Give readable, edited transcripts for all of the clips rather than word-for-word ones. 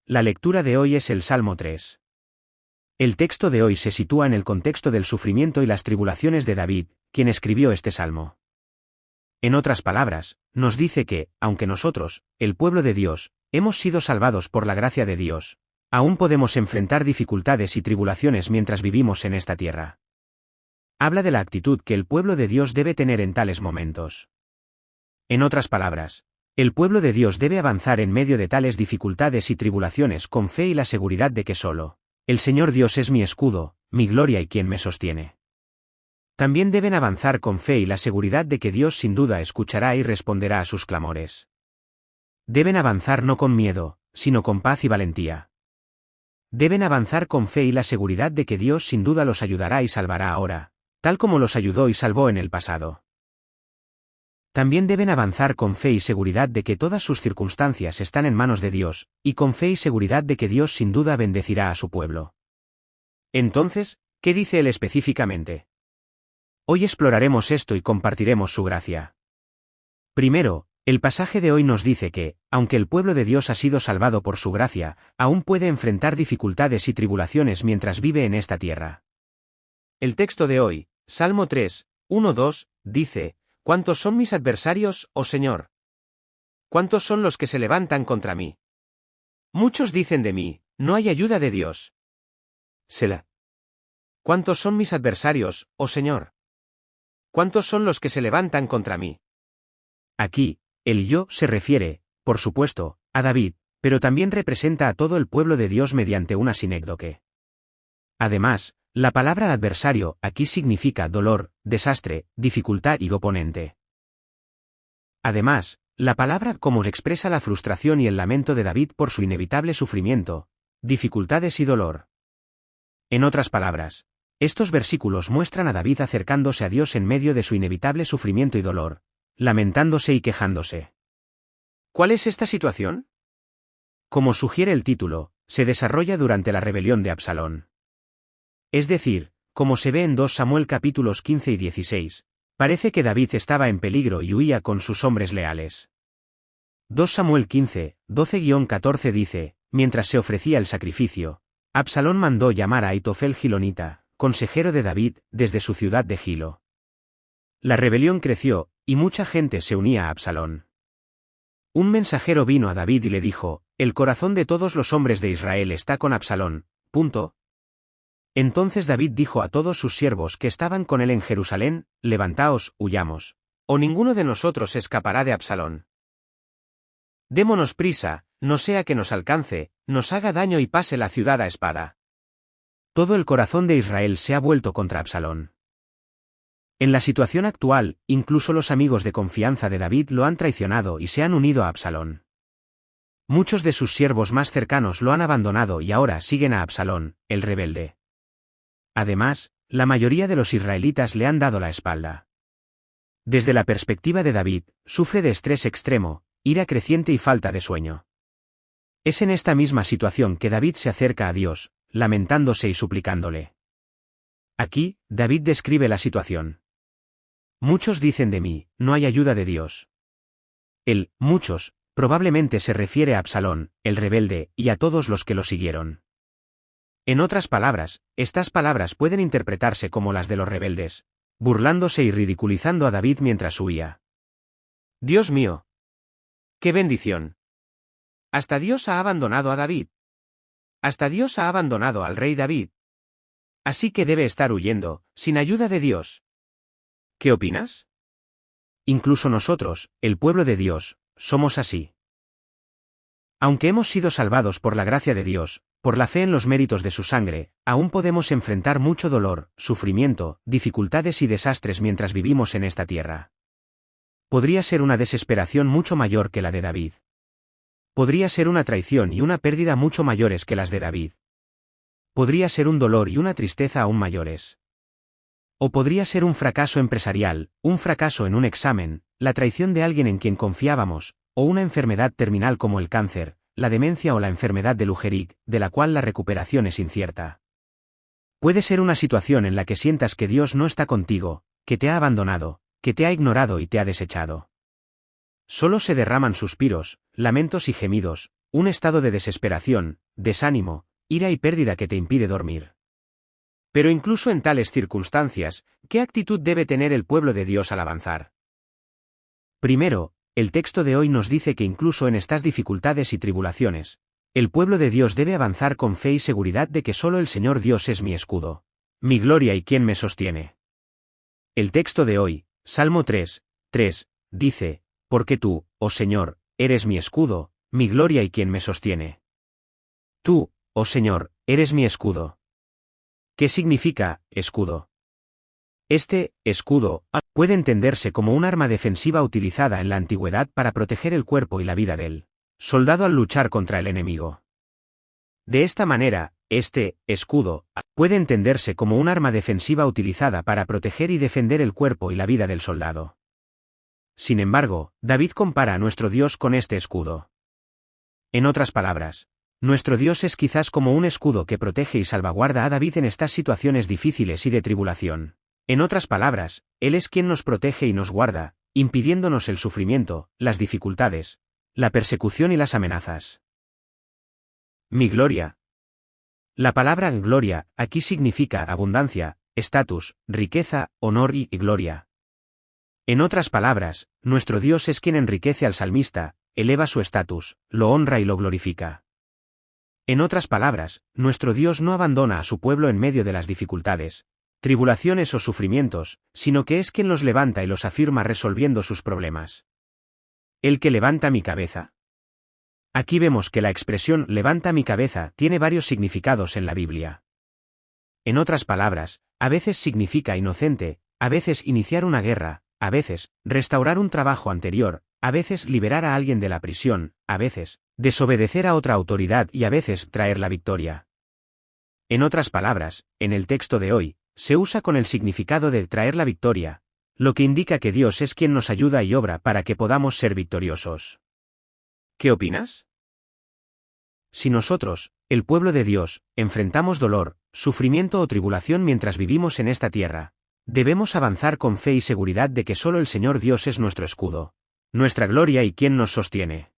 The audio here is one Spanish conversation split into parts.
La lectura de hoy es el Salmo 3. El texto de hoy se sitúa en el contexto del sufrimiento y las tribulaciones de David, quien escribió este salmo. En otras palabras, nos dice que, aunque nosotros, el pueblo de Dios, hemos sido salvados por la gracia de Dios, aún podemos enfrentar dificultades y tribulaciones mientras vivimos en esta tierra. Habla de la actitud que el pueblo de Dios debe tener en tales momentos. En otras palabras, el pueblo de Dios debe avanzar en medio de tales dificultades y tribulaciones con fe y la seguridad de que solo el Señor Dios es mi escudo, mi gloria y quien me sostiene. También deben avanzar con fe y la seguridad de que Dios sin duda escuchará y responderá a sus clamores. Deben avanzar no con miedo, sino con paz y valentía. Deben avanzar con fe y la seguridad de que Dios sin duda los ayudará y salvará ahora, tal como los ayudó y salvó en el pasado. También deben avanzar con fe y seguridad de que todas sus circunstancias están en manos de Dios, y con fe y seguridad de que Dios sin duda bendecirá a su pueblo. Entonces, ¿qué dice él específicamente? Hoy exploraremos esto y compartiremos su gracia. Primero, el pasaje de hoy nos dice que, aunque el pueblo de Dios ha sido salvado por su gracia, aún puede enfrentar dificultades y tribulaciones mientras vive en esta tierra. El texto de hoy, Salmo 3, 1-2, dice: ¿Cuántos son mis adversarios, oh Señor? ¿Cuántos son los que se levantan contra mí? Muchos dicen de mí, no hay ayuda de Dios. Selah. ¿Cuántos son mis adversarios, oh Señor? ¿Cuántos son los que se levantan contra mí? Aquí, el yo se refiere, por supuesto, a David, pero también representa a todo el pueblo de Dios mediante una sinécdoque. Además, la palabra adversario aquí significa dolor, desastre, dificultad y oponente. Además, la palabra como expresa la frustración y el lamento de David por su inevitable sufrimiento, dificultades y dolor. En otras palabras, estos versículos muestran a David acercándose a Dios en medio de su inevitable sufrimiento y dolor, lamentándose y quejándose. ¿Cuál es esta situación? Como sugiere el título, se desarrolla durante la rebelión de Absalón. Es decir, como se ve en 2 Samuel capítulos 15 y 16, parece que David estaba en peligro y huía con sus hombres leales. 2 Samuel 15, 12-14 dice: mientras se ofrecía el sacrificio, Absalón mandó llamar a Aitofel Gilonita, consejero de David, desde su ciudad de Gilo. La rebelión creció, y mucha gente se unía a Absalón. Un mensajero vino a David y le dijo: el corazón de todos los hombres de Israel está con Absalón. Entonces David dijo a todos sus siervos que estaban con él en Jerusalén: levantaos, huyamos, o ninguno de nosotros escapará de Absalón. Démonos prisa, no sea que nos alcance, nos haga daño y pase la ciudad a espada. Todo el corazón de Israel se ha vuelto contra Absalón. En la situación actual, incluso los amigos de confianza de David lo han traicionado y se han unido a Absalón. Muchos de sus siervos más cercanos lo han abandonado y ahora siguen a Absalón, el rebelde. Además, la mayoría de los israelitas le han dado la espalda. Desde la perspectiva de David, sufre de estrés extremo, ira creciente y falta de sueño. Es en esta misma situación que David se acerca a Dios, lamentándose y suplicándole. Aquí, David describe la situación. Muchos dicen de mí, no hay ayuda de Dios. El muchos probablemente se refiere a Absalón, el rebelde, y a todos los que lo siguieron. En otras palabras, estas palabras pueden interpretarse como las de los rebeldes, burlándose y ridiculizando a David mientras huía. Dios mío. ¡Qué bendición! Hasta Dios ha abandonado a David. Hasta Dios ha abandonado al rey David. Así que debe estar huyendo, sin ayuda de Dios. ¿Qué opinas? Incluso nosotros, el pueblo de Dios, somos así. Aunque hemos sido salvados por la gracia de Dios, por la fe en los méritos de su sangre, aún podemos enfrentar mucho dolor, sufrimiento, dificultades y desastres mientras vivimos en esta tierra. Podría ser una desesperación mucho mayor que la de David. Podría ser una traición y una pérdida mucho mayores que las de David. Podría ser un dolor y una tristeza aún mayores. O podría ser un fracaso empresarial, un fracaso en un examen, la traición de alguien en quien confiábamos, o una enfermedad terminal como el cáncer, la demencia o la enfermedad de Lou Gehrig, de la cual la recuperación es incierta. Puede ser una situación en la que sientas que Dios no está contigo, que te ha abandonado, que te ha ignorado y te ha desechado. Solo se derraman suspiros, lamentos y gemidos, un estado de desesperación, desánimo, ira y pérdida que te impide dormir. Pero incluso en tales circunstancias, ¿qué actitud debe tener el pueblo de Dios al avanzar? Primero, el texto de hoy nos dice que incluso en estas dificultades y tribulaciones, el pueblo de Dios debe avanzar con fe y seguridad de que solo el Señor Dios es mi escudo, mi gloria y quien me sostiene. El texto de hoy, Salmo 3:3, dice, porque tú, oh Señor, eres mi escudo, mi gloria y quien me sostiene. Tú, oh Señor, eres mi escudo. ¿Qué significa, escudo? Este escudo puede entenderse como un arma defensiva utilizada en la antigüedad para proteger el cuerpo y la vida del soldado al luchar contra el enemigo. De esta manera, este escudo puede entenderse como un arma defensiva utilizada para proteger y defender el cuerpo y la vida del soldado. Sin embargo, David compara a nuestro Dios con este escudo. En otras palabras, nuestro Dios es quizás como un escudo que protege y salvaguarda a David en estas situaciones difíciles y de tribulación. En otras palabras, Él es quien nos protege y nos guarda, impidiéndonos el sufrimiento, las dificultades, la persecución y las amenazas. Mi gloria. La palabra gloria aquí significa abundancia, estatus, riqueza, honor y gloria. En otras palabras, nuestro Dios es quien enriquece al salmista, eleva su estatus, lo honra y lo glorifica. En otras palabras, nuestro Dios no abandona a su pueblo en medio de las dificultades, tribulaciones o sufrimientos, sino que es quien los levanta y los afirma resolviendo sus problemas. El que levanta mi cabeza. Aquí vemos que la expresión levanta mi cabeza tiene varios significados en la Biblia. En otras palabras, a veces significa inocente, a veces iniciar una guerra, a veces restaurar un trabajo anterior, a veces liberar a alguien de la prisión, a veces desobedecer a otra autoridad y a veces traer la victoria. En otras palabras, en el texto de hoy, se usa con el significado de traer la victoria, lo que indica que Dios es quien nos ayuda y obra para que podamos ser victoriosos. ¿Qué opinas? Si nosotros, el pueblo de Dios, enfrentamos dolor, sufrimiento o tribulación mientras vivimos en esta tierra, debemos avanzar con fe y seguridad de que solo el Señor Dios es nuestro escudo, nuestra gloria y quien nos sostiene.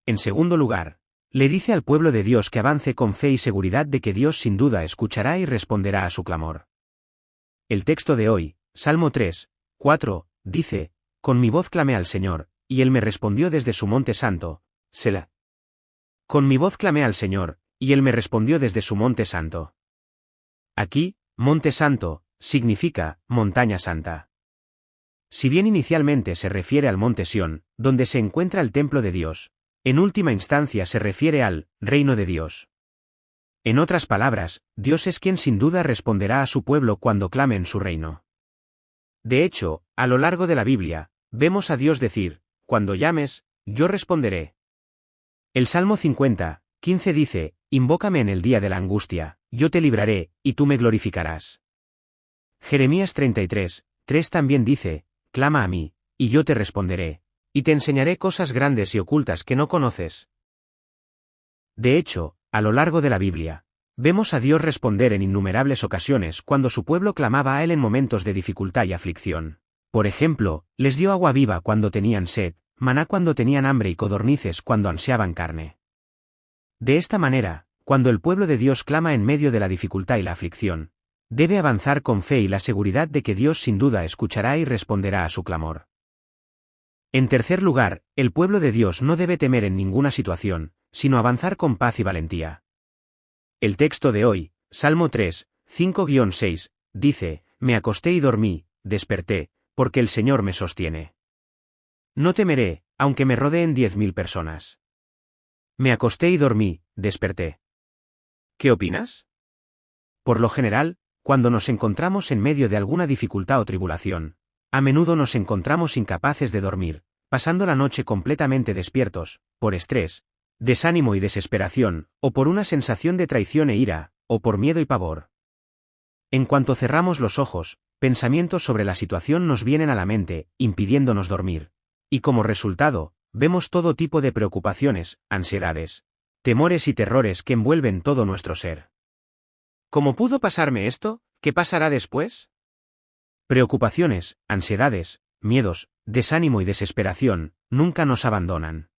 En segundo lugar, le dice al pueblo de Dios que avance con fe y seguridad de que Dios sin duda escuchará y responderá a su clamor. El texto de hoy, Salmo 3:4, dice, con mi voz clamé al Señor, y Él me respondió desde su monte santo, Selah. Con mi voz clamé al Señor, y Él me respondió desde su monte santo. Aquí, monte santo, significa montaña santa. Si bien inicialmente se refiere al monte Sión, donde se encuentra el templo de Dios, en última instancia se refiere al reino de Dios. En otras palabras, Dios es quien sin duda responderá a su pueblo cuando clame en su reino. De hecho, a lo largo de la Biblia, vemos a Dios decir, cuando llames, yo responderé. El Salmo 50:15 dice, invócame en el día de la angustia, yo te libraré, y tú me glorificarás. Jeremías 33:3 también dice, clama a mí, y yo te responderé, y te enseñaré cosas grandes y ocultas que no conoces. De hecho, a lo largo de la Biblia, vemos a Dios responder en innumerables ocasiones cuando su pueblo clamaba a Él en momentos de dificultad y aflicción. Por ejemplo, les dio agua viva cuando tenían sed, maná cuando tenían hambre y codornices cuando ansiaban carne. De esta manera, cuando el pueblo de Dios clama en medio de la dificultad y la aflicción, debe avanzar con fe y la seguridad de que Dios sin duda escuchará y responderá a su clamor. En tercer lugar, el pueblo de Dios no debe temer en ninguna situación, sino avanzar con paz y valentía. El texto de hoy, Salmo 3:5-6, dice, me acosté y dormí, desperté, porque el Señor me sostiene. No temeré, aunque me rodeen 10.000 personas. Me acosté y dormí, desperté. ¿Qué opinas? Por lo general, cuando nos encontramos en medio de alguna dificultad o tribulación, a menudo nos encontramos incapaces de dormir, pasando la noche completamente despiertos, por estrés, desánimo y desesperación, o por una sensación de traición e ira, o por miedo y pavor. En cuanto cerramos los ojos, pensamientos sobre la situación nos vienen a la mente, impidiéndonos dormir. Y como resultado, vemos todo tipo de preocupaciones, ansiedades, temores y terrores que envuelven todo nuestro ser. ¿Cómo pudo pasarme esto? ¿Qué pasará después? Preocupaciones, ansiedades, miedos, desánimo y desesperación, nunca nos abandonan.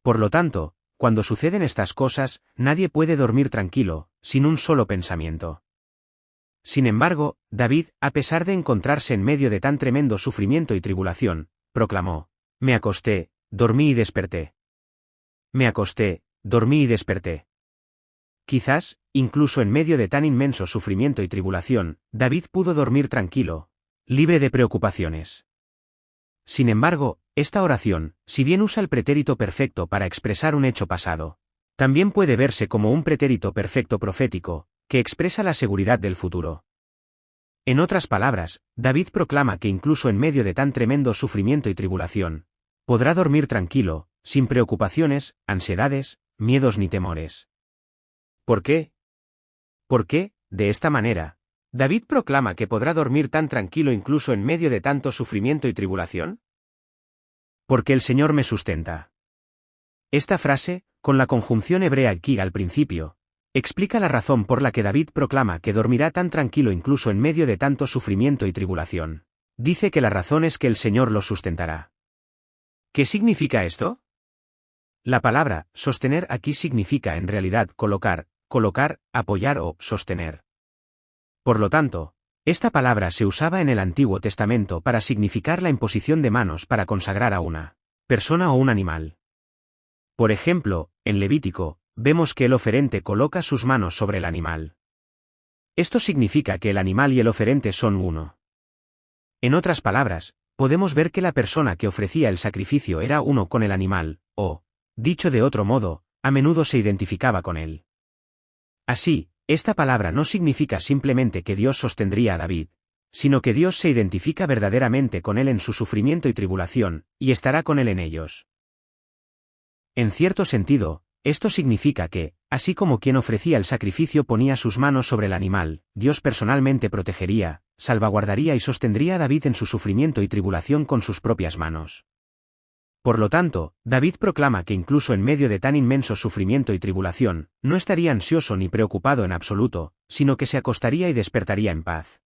Por lo tanto, cuando suceden estas cosas, nadie puede dormir tranquilo, sin un solo pensamiento. Sin embargo, David, a pesar de encontrarse en medio de tan tremendo sufrimiento y tribulación, proclamó: Me acosté, dormí y desperté. Me acosté, dormí y desperté. Quizás, incluso en medio de tan inmenso sufrimiento y tribulación, David pudo dormir tranquilo, libre de preocupaciones. Sin embargo, esta oración, si bien usa el pretérito perfecto para expresar un hecho pasado, también puede verse como un pretérito perfecto profético, que expresa la seguridad del futuro. En otras palabras, David proclama que incluso en medio de tan tremendo sufrimiento y tribulación, podrá dormir tranquilo, sin preocupaciones, ansiedades, miedos ni temores. ¿Por qué? ¿Por qué, de esta manera, David proclama que podrá dormir tan tranquilo incluso en medio de tanto sufrimiento y tribulación? Porque el Señor me sustenta. Esta frase, con la conjunción hebrea ki al principio, explica la razón por la que David proclama que dormirá tan tranquilo incluso en medio de tanto sufrimiento y tribulación. Dice que la razón es que el Señor lo sustentará. ¿Qué significa esto? La palabra sostener aquí significa en realidad colocar, apoyar o sostener. Por lo tanto, esta palabra se usaba en el Antiguo Testamento para significar la imposición de manos para consagrar a una persona o un animal. Por ejemplo, en Levítico, vemos que el oferente coloca sus manos sobre el animal. Esto significa que el animal y el oferente son uno. En otras palabras, podemos ver que la persona que ofrecía el sacrificio era uno con el animal, o, dicho de otro modo, a menudo se identificaba con él. Así, esta palabra no significa simplemente que Dios sostendría a David, sino que Dios se identifica verdaderamente con él en su sufrimiento y tribulación, y estará con él en ellos. En cierto sentido, esto significa que, así como quien ofrecía el sacrificio ponía sus manos sobre el animal, Dios personalmente protegería, salvaguardaría y sostendría a David en su sufrimiento y tribulación con sus propias manos. Por lo tanto, David proclama que incluso en medio de tan inmenso sufrimiento y tribulación, no estaría ansioso ni preocupado en absoluto, sino que se acostaría y despertaría en paz.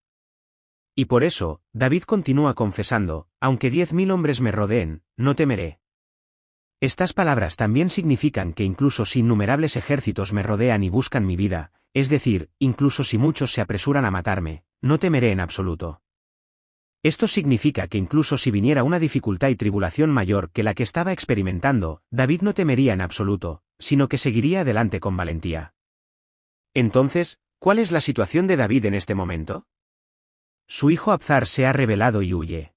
Y por eso, David continúa confesando: aunque 10.000 hombres me rodeen, no temeré. Estas palabras también significan que incluso si innumerables ejércitos me rodean y buscan mi vida, es decir, incluso si muchos se apresuran a matarme, no temeré en absoluto. Esto significa que incluso si viniera una dificultad y tribulación mayor que la que estaba experimentando, David no temería en absoluto, sino que seguiría adelante con valentía. Entonces, ¿cuál es la situación de David en este momento? Su hijo Abzar se ha rebelado y huye.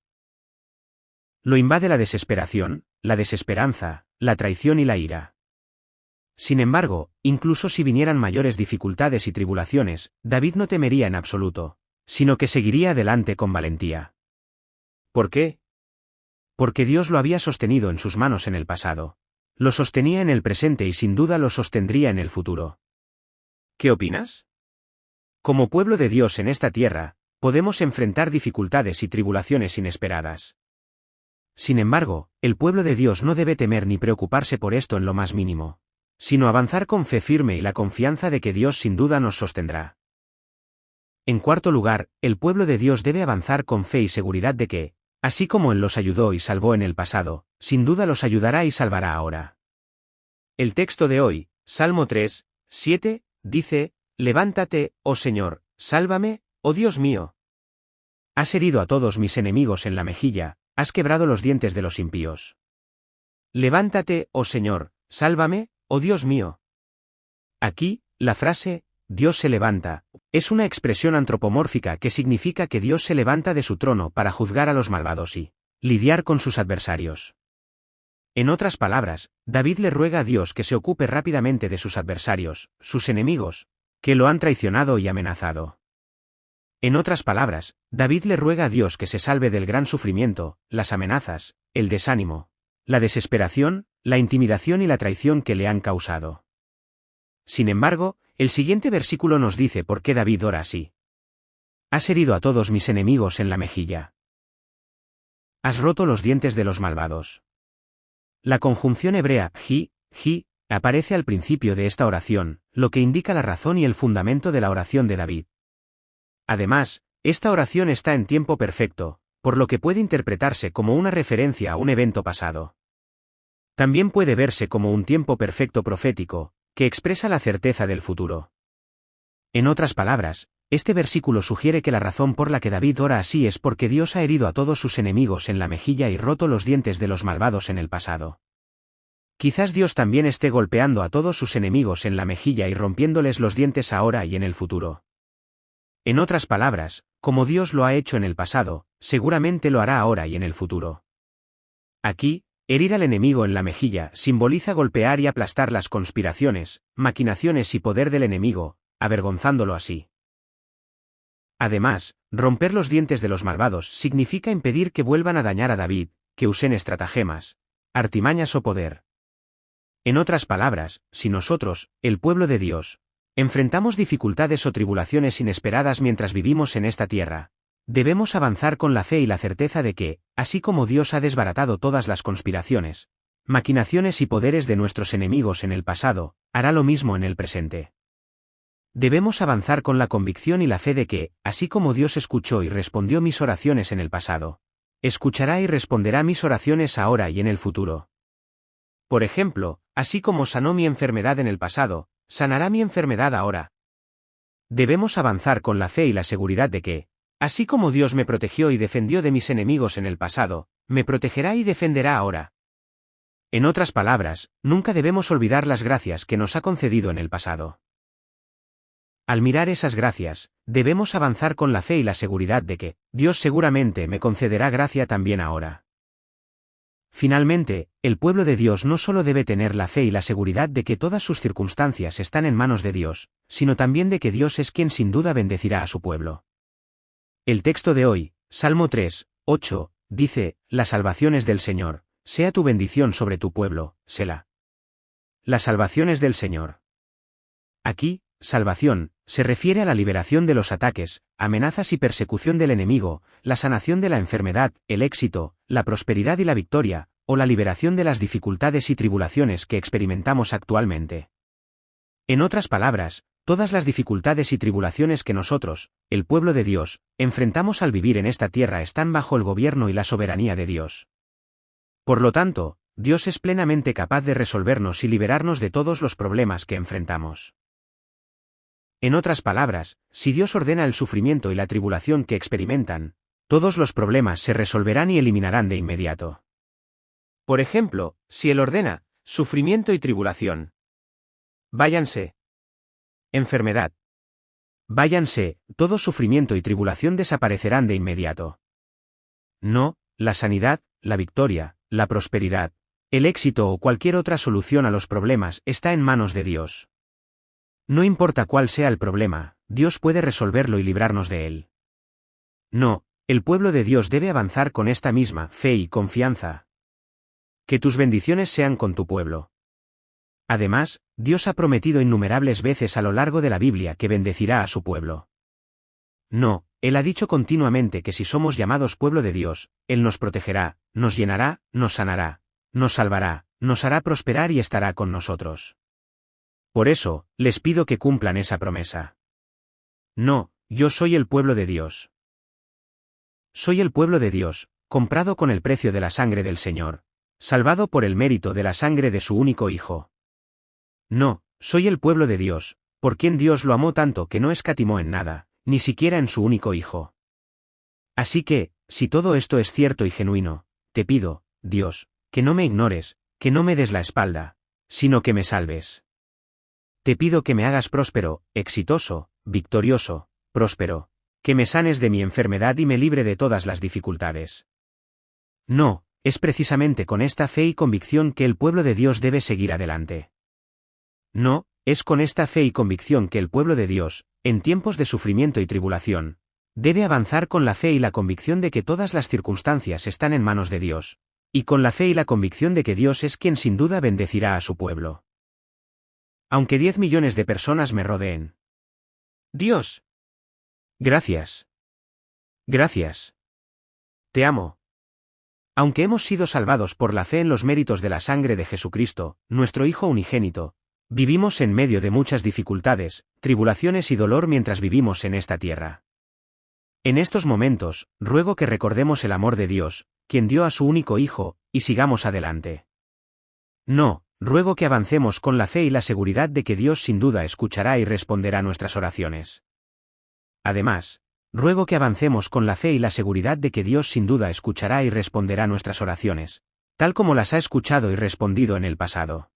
Lo invade la desesperación, la desesperanza, la traición y la ira. Sin embargo, incluso si vinieran mayores dificultades y tribulaciones, David no temería en absoluto, sino que seguiría adelante con valentía. ¿Por qué? Porque Dios lo había sostenido en sus manos en el pasado. Lo sostenía en el presente y sin duda lo sostendría en el futuro. ¿Qué opinas? Como pueblo de Dios en esta tierra, podemos enfrentar dificultades y tribulaciones inesperadas. Sin embargo, el pueblo de Dios no debe temer ni preocuparse por esto en lo más mínimo, sino avanzar con fe firme y la confianza de que Dios sin duda nos sostendrá. En cuarto lugar, el pueblo de Dios debe avanzar con fe y seguridad de que, así como Él los ayudó y salvó en el pasado, sin duda los ayudará y salvará ahora. El texto de hoy, Salmo 3, 7, dice: Levántate, oh Señor, sálvame, oh Dios mío. Has herido a todos mis enemigos en la mejilla, has quebrado los dientes de los impíos. Levántate, oh Señor, sálvame, oh Dios mío. Aquí, la frase, Dios se levanta, es una expresión antropomórfica que significa que Dios se levanta de su trono para juzgar a los malvados y lidiar con sus adversarios. En otras palabras, David le ruega a Dios que se ocupe rápidamente de sus adversarios, sus enemigos, que lo han traicionado y amenazado. En otras palabras, David le ruega a Dios que se salve del gran sufrimiento, las amenazas, el desánimo, la desesperación, la intimidación y la traición que le han causado. Sin embargo, el siguiente versículo nos dice por qué David ora así. Has herido a todos mis enemigos en la mejilla. Has roto los dientes de los malvados. La conjunción hebrea ji aparece al principio de esta oración, lo que indica la razón y el fundamento de la oración de David. Además, esta oración está en tiempo perfecto, por lo que puede interpretarse como una referencia a un evento pasado. También puede verse como un tiempo perfecto profético, que expresa la certeza del futuro. En otras palabras, este versículo sugiere que la razón por la que David ora así es porque Dios ha herido a todos sus enemigos en la mejilla y roto los dientes de los malvados en el pasado. Quizás Dios también esté golpeando a todos sus enemigos en la mejilla y rompiéndoles los dientes ahora y en el futuro. En otras palabras, como Dios lo ha hecho en el pasado, seguramente lo hará ahora y en el futuro. Aquí, herir al enemigo en la mejilla simboliza golpear y aplastar las conspiraciones, maquinaciones y poder del enemigo, avergonzándolo así. Además, romper los dientes de los malvados significa impedir que vuelvan a dañar a David, que usen estratagemas, artimañas o poder. En otras palabras, si nosotros, el pueblo de Dios, enfrentamos dificultades o tribulaciones inesperadas mientras vivimos en esta tierra, debemos avanzar con la fe y la certeza de que, así como Dios ha desbaratado todas las conspiraciones, maquinaciones y poderes de nuestros enemigos en el pasado, hará lo mismo en el presente. Debemos avanzar con la convicción y la fe de que, así como Dios escuchó y respondió mis oraciones en el pasado, escuchará y responderá mis oraciones ahora y en el futuro. Por ejemplo, así como sanó mi enfermedad en el pasado, sanará mi enfermedad ahora. Debemos avanzar con la fe y la seguridad de que, así como Dios me protegió y defendió de mis enemigos en el pasado, me protegerá y defenderá ahora. En otras palabras, nunca debemos olvidar las gracias que nos ha concedido en el pasado. Al mirar esas gracias, debemos avanzar con la fe y la seguridad de que, Dios seguramente me concederá gracia también ahora. Finalmente, el pueblo de Dios no solo debe tener la fe y la seguridad de que todas sus circunstancias están en manos de Dios, sino también de que Dios es quien sin duda bendecirá a su pueblo. El texto de hoy, Salmo 3, 8, dice, las salvaciones del Señor, sea tu bendición sobre tu pueblo, Selah. Las salvaciones del Señor. Aquí, salvación, se refiere a la liberación de los ataques, amenazas y persecución del enemigo, la sanación de la enfermedad, el éxito, la prosperidad y la victoria, o la liberación de las dificultades y tribulaciones que experimentamos actualmente. En otras palabras, todas las dificultades y tribulaciones que nosotros, el pueblo de Dios, enfrentamos al vivir en esta tierra están bajo el gobierno y la soberanía de Dios. Por lo tanto, Dios es plenamente capaz de resolvernos y liberarnos de todos los problemas que enfrentamos. En otras palabras, si Dios ordena el sufrimiento y la tribulación que experimentan, todos los problemas se resolverán y eliminarán de inmediato. Por ejemplo, si Él ordena sufrimiento y tribulación, váyanse. Enfermedad. Váyanse, todo sufrimiento y tribulación desaparecerán de inmediato. No, la sanidad, la victoria, la prosperidad, el éxito o cualquier otra solución a los problemas está en manos de Dios. No importa cuál sea el problema, Dios puede resolverlo y librarnos de él. No, el pueblo de Dios debe avanzar con esta misma fe y confianza. Que tus bendiciones sean con tu pueblo. Además, Dios ha prometido innumerables veces a lo largo de la Biblia que bendecirá a su pueblo. No, Él ha dicho continuamente que si somos llamados pueblo de Dios, Él nos protegerá, nos llenará, nos sanará, nos salvará, nos hará prosperar y estará con nosotros. Por eso, les pido que cumplan esa promesa. No, yo soy el pueblo de Dios. Soy el pueblo de Dios, comprado con el precio de la sangre del Señor, salvado por el mérito de la sangre de su único Hijo. No, soy el pueblo de Dios, por quien Dios lo amó tanto que no escatimó en nada, ni siquiera en su único Hijo. Así que, si todo esto es cierto y genuino, te pido, Dios, que no me ignores, que no me des la espalda, sino que me salves. Te pido que me hagas próspero, exitoso, victorioso, próspero, que me sanes de mi enfermedad y me libre de todas las dificultades. No, es precisamente con esta fe y convicción que el pueblo de Dios debe seguir adelante. No, es con esta fe y convicción que el pueblo de Dios, en tiempos de sufrimiento y tribulación, debe avanzar con la fe y la convicción de que todas las circunstancias están en manos de Dios, y con la fe y la convicción de que Dios es quien sin duda bendecirá a su pueblo. Aunque 10 millones de personas me rodeen. Dios. Gracias. Gracias. Te amo. Aunque hemos sido salvados por la fe en los méritos de la sangre de Jesucristo, nuestro Hijo unigénito, vivimos en medio de muchas dificultades, tribulaciones y dolor mientras vivimos en esta tierra. En estos momentos, ruego que recordemos el amor de Dios, quien dio a su único Hijo, y sigamos adelante. No, ruego que avancemos con la fe y la seguridad de que Dios sin duda escuchará y responderá nuestras oraciones. Además, ruego que avancemos con la fe y la seguridad de que Dios sin duda escuchará y responderá nuestras oraciones, tal como las ha escuchado y respondido en el pasado.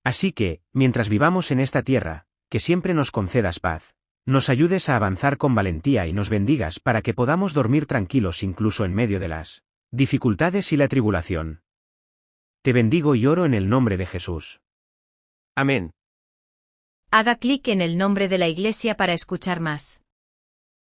Así que, mientras vivamos en esta tierra, que siempre nos concedas paz, nos ayudes a avanzar con valentía y nos bendigas para que podamos dormir tranquilos incluso en medio de las dificultades y la tribulación. Te bendigo y oro en el nombre de Jesús. Amén. Haga clic en el nombre de la iglesia para escuchar más.